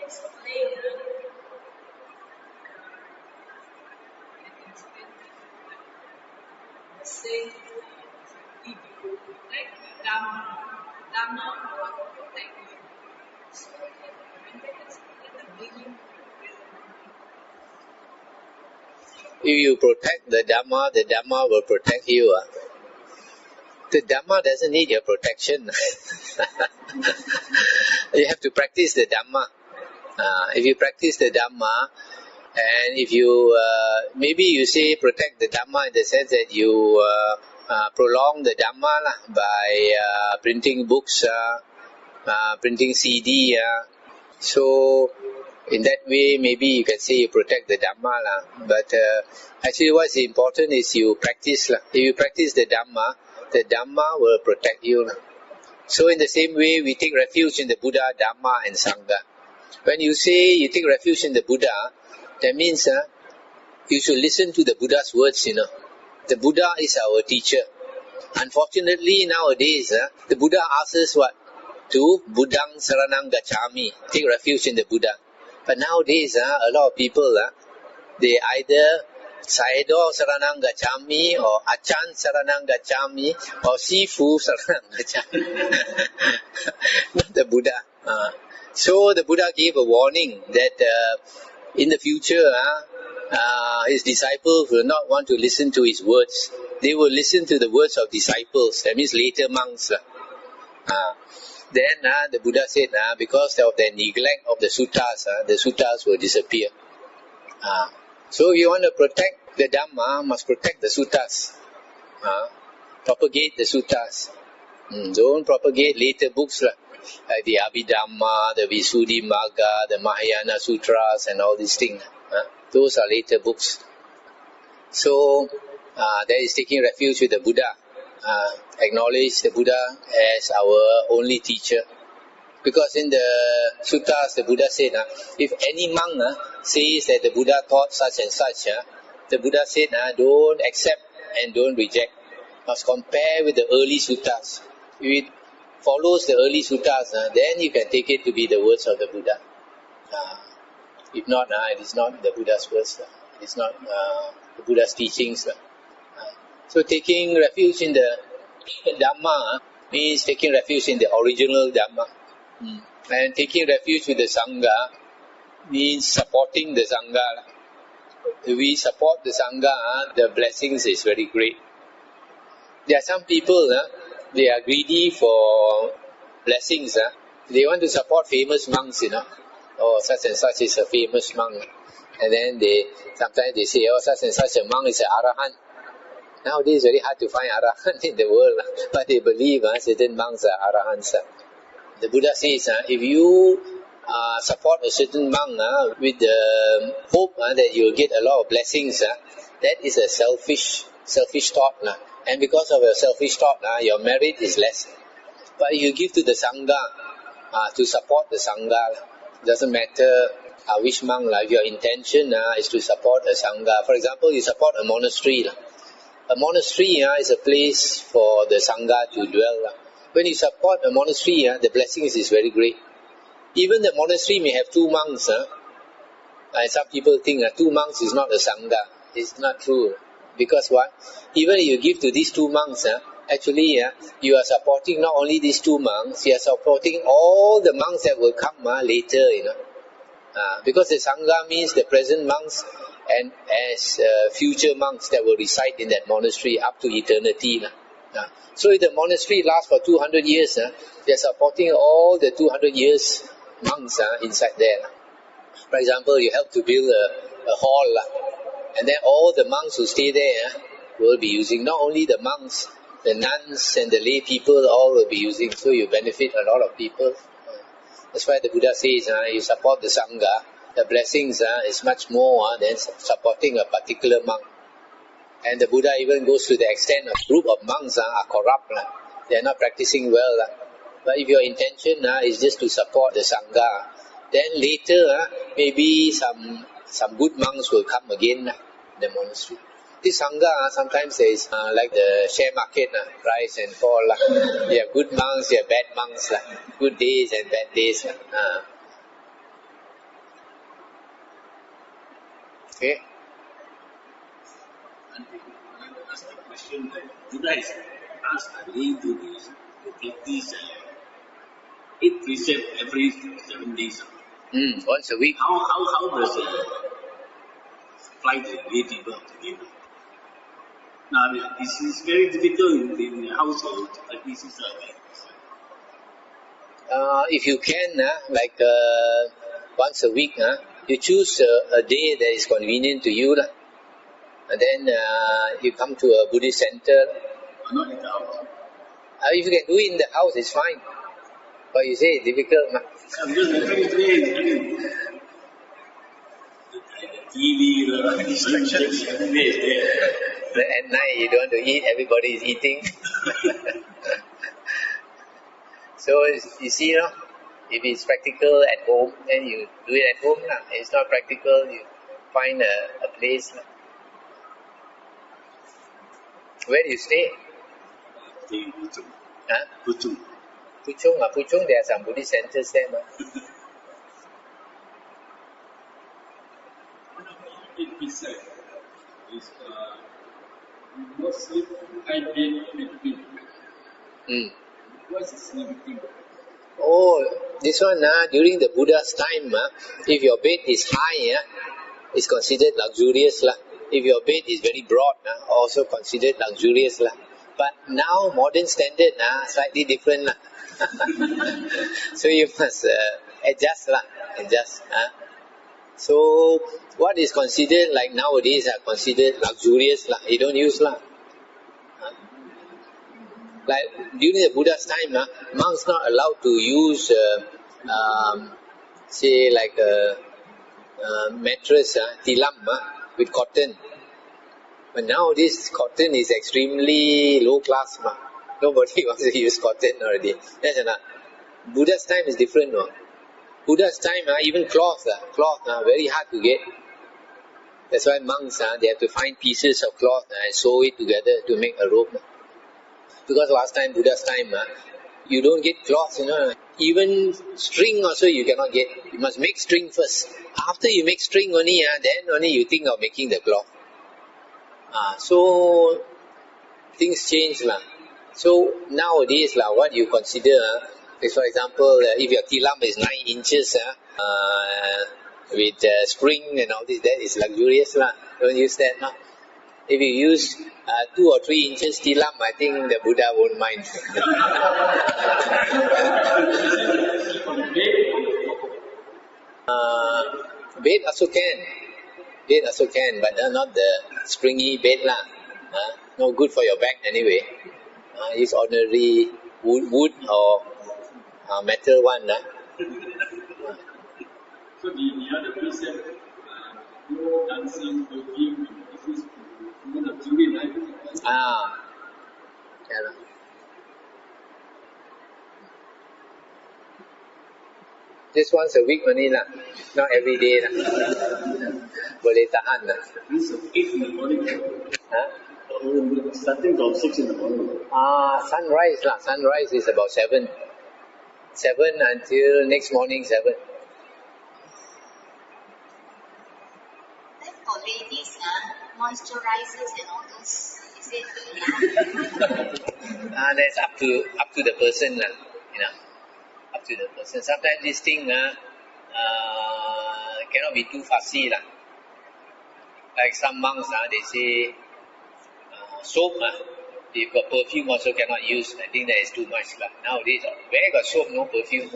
explain say if you protect Dhamma will protect you. So when they explain the meaning, if you protect the Dhamma will protect you. The Dhamma doesn't need your protection. You have to practice the Dhamma. If you practice the Dhamma, and if you, maybe you say protect the Dhamma in the sense that you prolong the Dhamma by printing books, printing CD. So, in that way, maybe you can say you protect the Dhamma. But actually what's important is you practice. If you practice the Dhamma will protect you. So in the same way, we take refuge in the Buddha, Dhamma and Sangha. When you say you take refuge in the Buddha, that means you should listen to the Buddha's words, The Buddha is our teacher. Unfortunately, nowadays, the Buddha asks us what? To Buddhang Saranang Gacchami. Take refuge in the Buddha. But nowadays, a lot of people, they either Sayadaw Saranang Gacchami or Achan Saranang Gacchami or Sifu Saranang Gacchami. Not the Buddha. So the Buddha gave a warning that in the future, his disciples will not want to listen to his words. They will listen to the words of disciples. That means later monks. Then the Buddha said, because of the neglect of the suttas will disappear. So if you want to protect the Dhamma, must protect the suttas. Propagate the suttas. Don't propagate later books like the Abhidhamma, the Visuddhimagga, the Mahayana Sutras and all these things. Those are later books. So that is taking refuge with the Buddha. Acknowledge the Buddha as our only teacher. Because in the suttas, the Buddha said, if any monk says that the Buddha taught such and such, the Buddha said, don't accept and don't reject. Must compare with the early suttas. If it follows the early suttas, then you can take it to be the words of the Buddha. If not, it is not the Buddha's words. It is not the Buddha's teachings. So taking refuge in the Dhamma means taking refuge in the original Dhamma. And taking refuge with the Sangha means supporting the Sangha. If we support the Sangha, the blessings is very great. There are some people, they are greedy for blessings. They want to support famous monks, Oh, such and such is a famous monk. And then sometimes they say, oh, such and such a monk is an Arahant. Nowadays, it's very hard to find Arahant in the world, but they believe certain monks are Arahants. The Buddha says, if you support a certain monk with the hope that you will get a lot of blessings, that is a selfish thought. And because of your selfish thought, your merit is less. But if you give to the Sangha, to support the Sangha, doesn't matter which monk, if your intention is to support a Sangha. For example, you support a monastery. A monastery is a place for the Sangha to dwell. When you support a monastery, the blessings is very great. Even the monastery may have 2 monks. And some people think 2 monks is not a Sangha. It's not true. Because what? Even if you give to these 2 monks, actually you are supporting not only these 2 monks, you are supporting all the monks that will come later, because the Sangha means the present monks and as future monks that will reside in that monastery up to eternity. So if the monastery lasts for 200 years, they are supporting all the 200 years monks inside there. For example, you help to build a hall, and then all the monks who stay there will be using. Not only the monks, the nuns and the lay people all will be using. So you benefit a lot of people. That's why the Buddha says, you support the Sangha, the blessings is much more than supporting a particular monk. And the Buddha even goes to the extent a group of monks are corrupt. They are not practicing well. But if your intention is just to support the Sangha, then later maybe some good monks will come again in the monastery. This Sangha sometimes is like the share market, rise and fall. There are good monks, there are bad monks. Good days and bad days. Okay. And I will ask the question that Buddha has asked Ali to practice 8 precepts every 7 days. Once a week. How does apply to lay people together? Now, this is very difficult in the household, but this is If you can, once a week, you choose a day that is convenient to you, and then you come to a Buddhist center. not in the house. If you can do it in the house, it's fine. But you say it's difficult. Because the TV, the distractions, everywhere is there. At night you don't want to eat, everybody is eating. So you see, if it's practical at home, then you do it at home. If it's not practical, you find a place. Where do you stay? In Puchong. Huh? Puchong. Puchong, there are some Buddhist centers there. It precepts is you not sleep high bed between. What's the sleeping? Oh, this one, during the Buddha's time, if your bed is high, it's considered luxurious. If your bed is very broad, also considered luxurious. But now, modern standard, slightly different. So you must adjust. So, what is considered like nowadays are considered luxurious. You don't use. Like during the Buddha's time, monks not allowed to use, say like a mattress, tilam, with cotton. But nowadays cotton is extremely low class. Nobody wants to use cotton already. Yes, Buddha's time is different. Buddha's time, even cloth, very hard to get. That's why monks, they have to find pieces of cloth and sew it together to make a robe. Because last time, Buddha's time, you don't get cloth, Even string also you cannot get. You must make string first. After you make string only, then only you think of making the cloth. So, things change. So, nowadays, what you consider, is for example, if your tilam is 9 inches, with spring and all this, that is luxurious. Don't use that. If you use 2 or 3 inches tilam, I think the Buddha won't mind. Bed also can, but not the springy bed. No good for your back anyway. Use ordinary wood or metal one. So the other precept, no dancing, perfume, this is luxury life. Yeah. Just once a week only, not every day. Boleh tahan. This is 8 in the morning. Starting from 6 in the morning. Sunrise. Sunrise is about 7. 7 until next morning 7. Then for ladies, moisturizers and all those, is it? That's up to the person, Up to the person. Sometimes this thing cannot be too fussy. Like some monks, they say soap, if you've got perfume also cannot use. I think that is too much. Nowadays, where got soap, no perfume?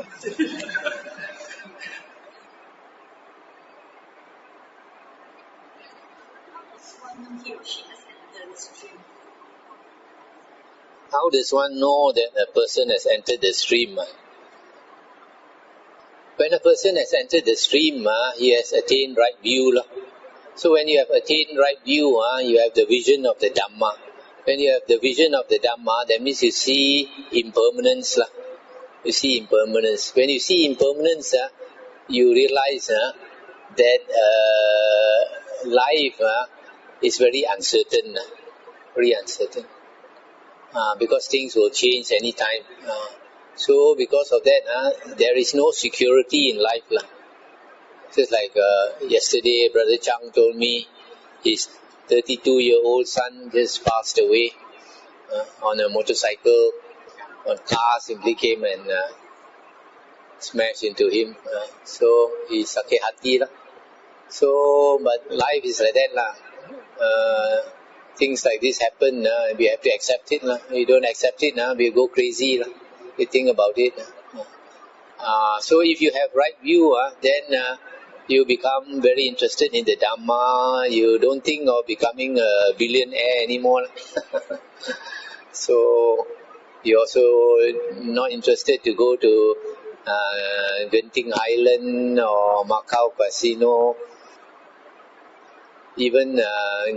How does one know that a person has entered the stream? When a person has entered the stream, he has attained right view. So when you have attained right view, you have the vision of the Dhamma. When you have the vision of the Dhamma, that means you see impermanence. You see impermanence. When you see impermanence, you realize that life is very uncertain. Very uncertain. Because things will change anytime. So because of that, there is no security in life. Just like yesterday, Brother Chang told me his 32-year-old son just passed away on a motorcycle. One car simply came and smashed into him. So he sakit hati lah. So, but life is like that lah. Things like this happen, we have to accept it lah. We don't accept it, we go crazy lah. We think about it. So if you have right view, then you become very interested in the Dhamma. You don't think of becoming a billionaire anymore. So you're also not interested to go to Genting Island or Macau Casino. Even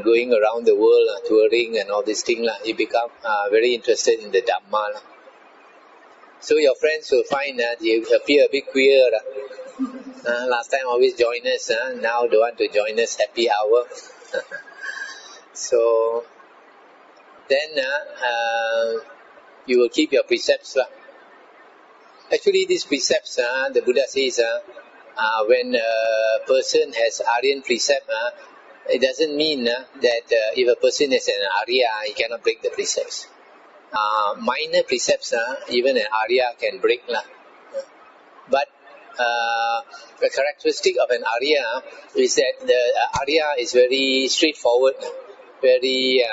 going around the world, touring and all these things, you become very interested in the Dhamma. So your friends will find that you appear a bit queer. Last time always join us, now don't want to join us happy hour. So then you will keep your precepts. Actually these precepts, the Buddha says, when a person has Aryan precept, it doesn't mean that if a person is an Arya, he cannot break the precepts. Minor precepts, even an Arya can break. But the characteristic of an Arya is that the Arya is very straightforward, very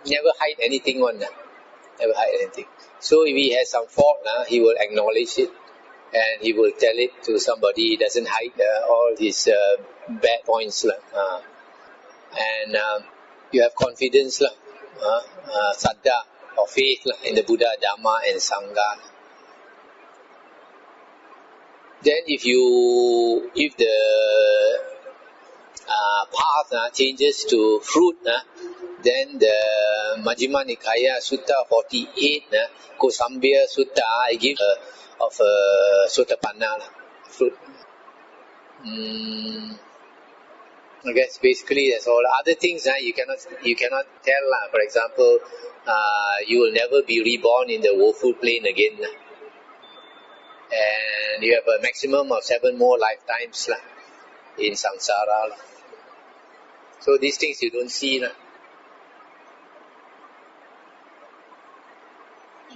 never hide anything never hide anything. So if he has some fault, he will acknowledge it and he will tell it to somebody. He doesn't hide all his bad points. And you have confidence, saddha or faith in the Buddha, Dhamma and Sangha. Then if the path changes to fruit, then the Majjhima Nikaya Sutta 48, Kosambhya Sutta, I give of Sotapanna fruit. I guess basically that's all. Other things you cannot tell. For example, you will never be reborn in the woeful plane again. And you have a maximum of 7 more lifetimes in samsara. So these things you don't see. In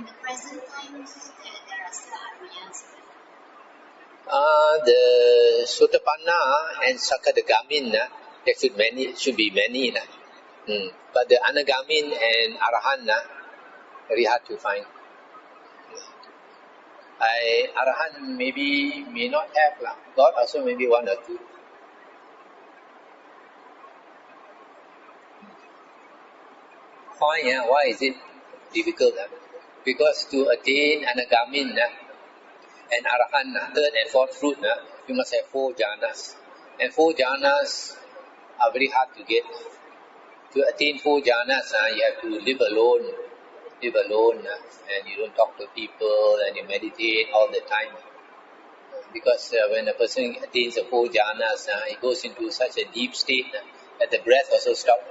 the present times, there are still Aryas. The Sotapanna and Sakadagamin, there should be many. But the Anagamin and Arahan, very hard to find. Arahan may not have. God also maybe 1 or 2. Why is it difficult? Because to attain Anagamin and Arahan, 3rd and 4th fruit, you must have 4 jhanas. And 4 jhanas are very hard to get. To attain 4 jhanas, you have to live alone, and you don't talk to people, and you meditate all the time. Because when a person attains the 4 jhanas, he goes into such a deep state that the breath also stops.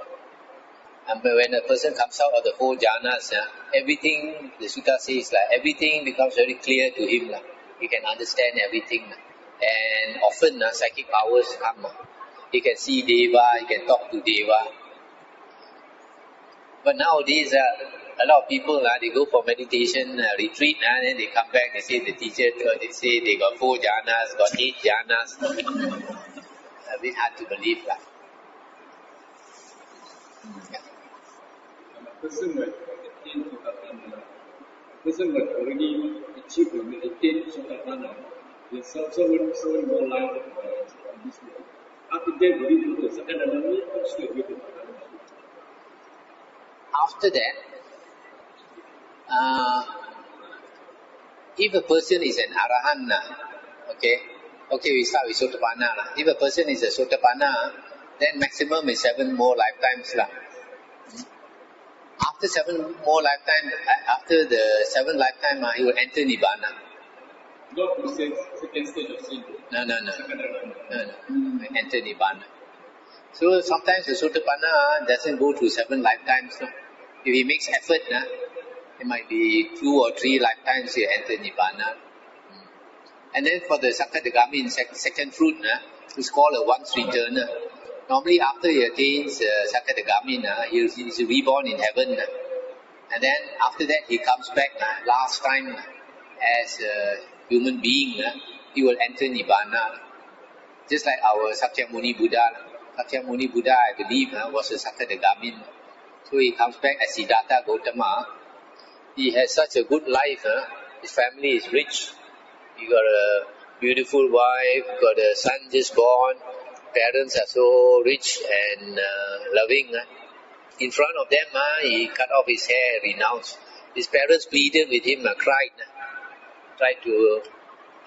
And when a person comes out of the 4 jhanas, everything, the sutta says, everything becomes very clear to him. He can understand everything. And often psychic powers come. He can see Deva, he can talk to Deva. But nowadays, a lot of people, they go for meditation retreat, and then they come back, they say the teacher, they say they got 4 jhanas, got 8 jhanas. A bit hard to believe. Person might attain Sotapanna. Person might already achieve or attain Sotapanna. There's someone more life in this world. After that, we go to Sakadagami, still go to Padana. After that, if a person is an Arahan, okay, we start with Sotapanna. If a person is a Sotapanna, then maximum is 7 more lifetimes. After 7 more lifetimes, after the 7th lifetime, he will enter Nibbana. Not to say second stage of sin. No. Enter Nibbana. So sometimes the Sotapanna doesn't go through 7 lifetimes. If he makes effort, it might be 2 or 3 lifetimes he enter Nibbana. And then for the Sakadagami, second fruit, It's called a once returner. Normally after he attains Sakadagami, he's reborn in heaven. And then after that he comes back last time as a human being. He will enter Nibbana. Just like our Sakyamuni Buddha. Sakyamuni Buddha, I believe, was a Sakadagami. So he comes back as Siddhartha Gautama. He has such a good life. His family is rich. He got a beautiful wife, got a son just born. Parents are so rich and loving. In front of them, he cut off his hair, renounced. His parents pleaded with him, cried, tried to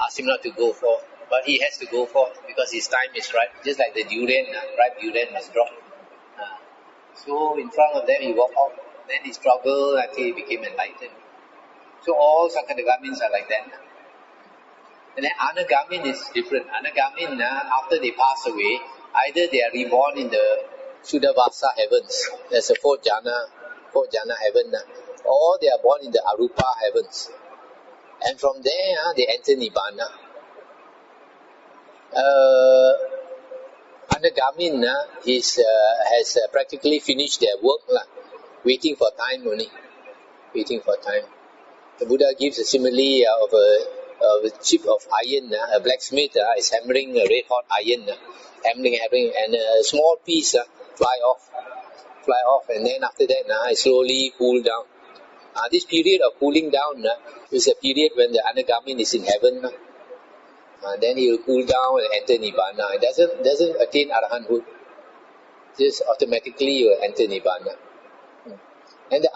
ask him not to go forth. But he has to go forth because his time is ripe. Just like the durian, ripe durian must drop. So in front of them, he walked out. Then he struggled until he became enlightened. So all Sakadagamins are like that. And then Anagamin is different. Anagamin, after they pass away, either they are reborn in the Suddhavasa heavens, there's a fourth jhana heaven, or they are born in the Arupa heavens. And from there, they enter Nibbana. Anagamin has practically finished their work, waiting for time only. Waiting for time. The Buddha gives a simile of a chip of iron. A blacksmith is hammering a red hot iron, hammering, and a small piece fly off, and then after that it slowly cool down. This period of cooling down is a period when the Anagamin is in heaven. Then he will cool down and enter Nibbana. It doesn't attain Arahanthood. Just automatically you will enter Nibbana. And the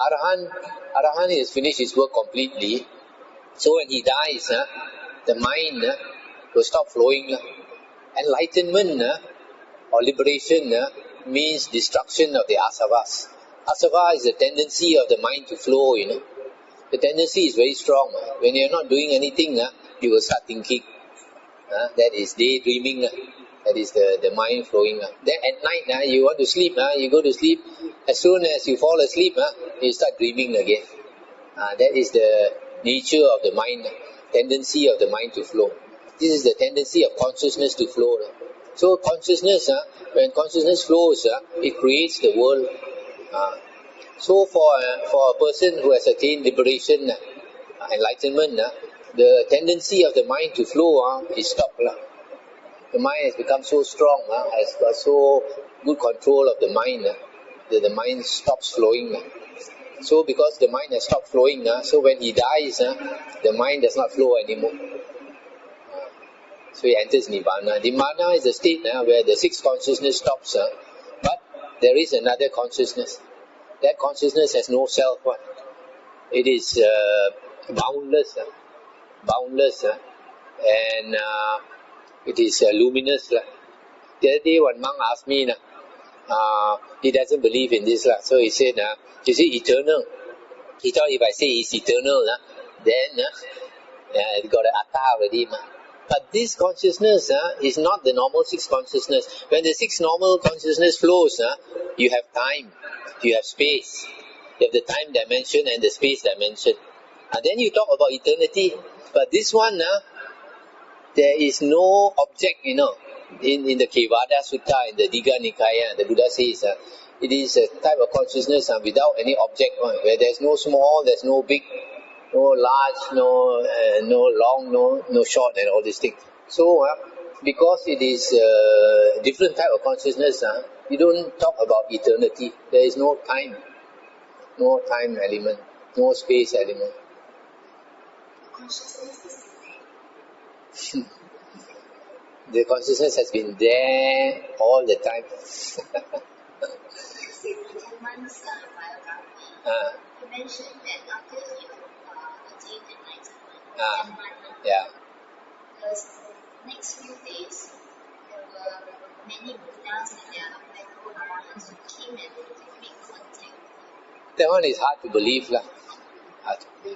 Arahant has finished his work completely. So when he dies, the mind will stop flowing. Enlightenment or liberation means destruction of the asavas. Asava is the tendency of the mind to flow, The tendency is very strong. When you are not doing anything, you will start thinking. That is daydreaming. That is the mind flowing. Then at night, you want to sleep. You go to sleep. As soon as you fall asleep, you start dreaming again. That is the nature of the mind, tendency of the mind to flow. This is the tendency of consciousness to flow. So consciousness, when consciousness flows, it creates the world. So for a person who has attained liberation, enlightenment, the tendency of the mind to flow is stopped. The mind has become so strong, has got so good control of the mind, that the mind stops flowing. So because the mind has stopped flowing, so when he dies, the mind does not flow anymore. So he enters Nibbana. Nibbana is a state where the sixth consciousness stops, but there is another consciousness. That consciousness has no self. It is boundless, and it is luminous. The other day one monk asked me, he doesn't believe in this, so he said, is it eternal? He thought if I say it's eternal, then it got an atta already. But this consciousness is not the normal sixth consciousness. When the sixth normal consciousness flows, you have time, you have space, you have the time dimension and the space dimension. And then you talk about eternity. But this one, there is no object, in the Kevada Sutta, in the Digha Nikaya, the Buddha says, it is a type of consciousness without any object, where there is no small, there is no big, no large, no long, no short, and all these things. So, because it is a different type of consciousness, you don't talk about eternity. There is no time element, no space element. The consciousness has been there all the time. You mentioned that after you achieved enlightenment, yeah. the next few days, there were many Buddhas and their medical arahants who came and make contact. That one is hard to believe,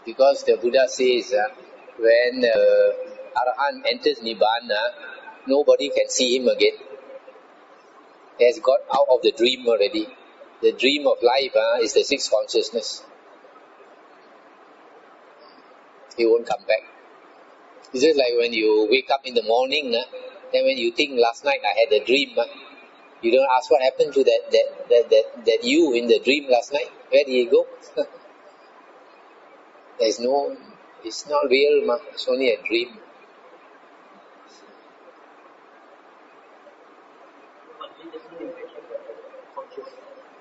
because the Buddha says when Arahant enters Nibbana, nobody can see him again. He has got out of the dream already. The dream of life is the sixth consciousness. He won't come back. It's just like when you wake up in the morning, Then when you think last night I had a dream, you don't ask what happened to that you in the dream last night. Where did it go? There's no, it's not real, it's only a dream.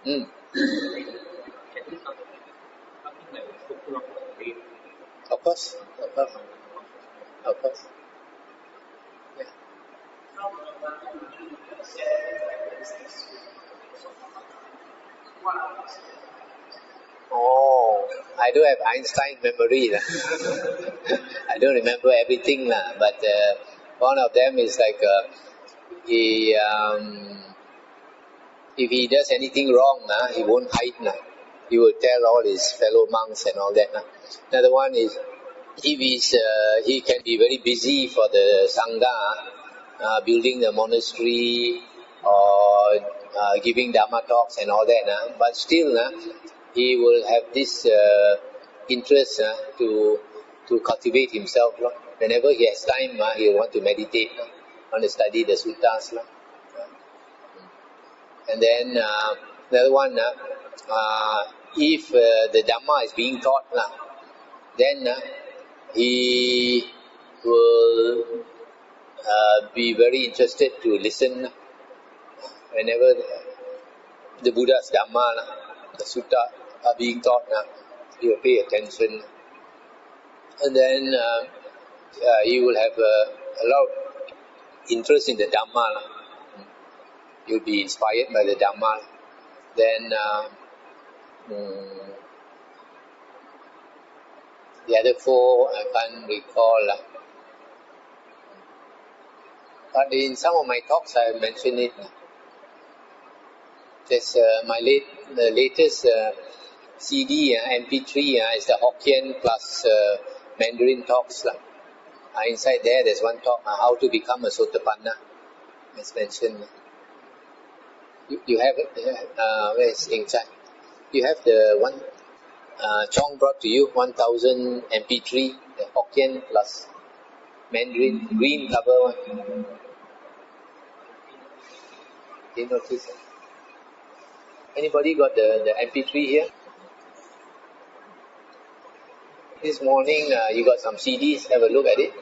Mm. Of course. Yeah. Oh, I do have Einstein memory. I don't remember everything, but one of them is like if he does anything wrong, he won't hide. He will tell all his fellow monks and all that. Another one is if he can be very busy for the Sangha, building the monastery or giving Dhamma talks and all that, but still he will have this interest to cultivate himself. Whenever he has time, he will want to meditate, want to study the suttas. And then another one, if the Dhamma is being taught, then he will be very interested to listen whenever the Buddha's Dhamma, the Sutta are being taught. He will pay attention, and then he will have a lot of interest in the Dhamma. He will be inspired by the Dhamma. Then the other four I can't recall. But in some of my talks I have mentioned it. There's the latest CD, MP3 is the Hokkien plus Mandarin talks. Inside there's one talk, how to become a Sotapanna. As mentioned. You have it? Where is inside? You have the one Chong brought to you, 1000 MP3, the Hokkien plus Mandarin, green cover one. Didn't notice it. Anybody got the MP3 here? This morning you got some CDs, have a look at it.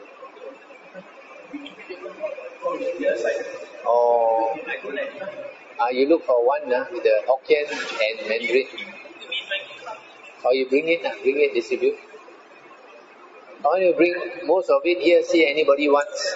Oh, you look for one with the Hokkien and Mandarin. Or you bring it, distribute. Or you bring most of it here, see anybody wants.